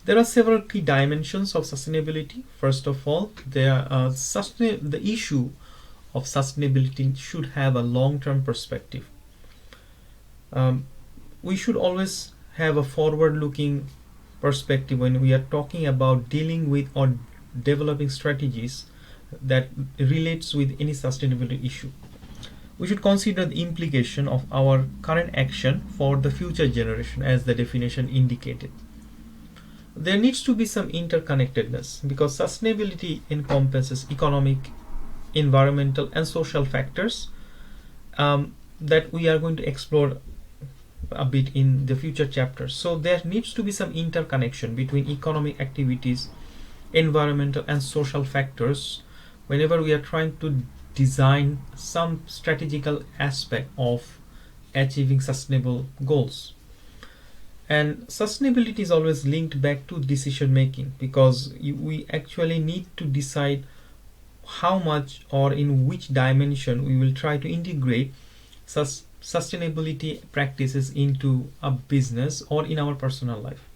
There are several key dimensions of sustainability. First of all, the issue of sustainability should have a long-term perspective. We should always have a forward-looking perspective when we are talking about dealing with or developing strategies that relates with any sustainability issue. We should consider the implication of our current action for the future generation, as the definition indicated. There needs to be some interconnectedness because sustainability encompasses economic, environmental, and social factors that we are going to explore a bit in the future chapters. So there needs to be some interconnection between economic activities, environmental, and social factors whenever we are trying to design some strategical aspect of achieving sustainable goals. And sustainability is always linked back to decision making because we actually need to decide how much or in which dimension we will try to integrate sustainability practices into a business or in our personal life.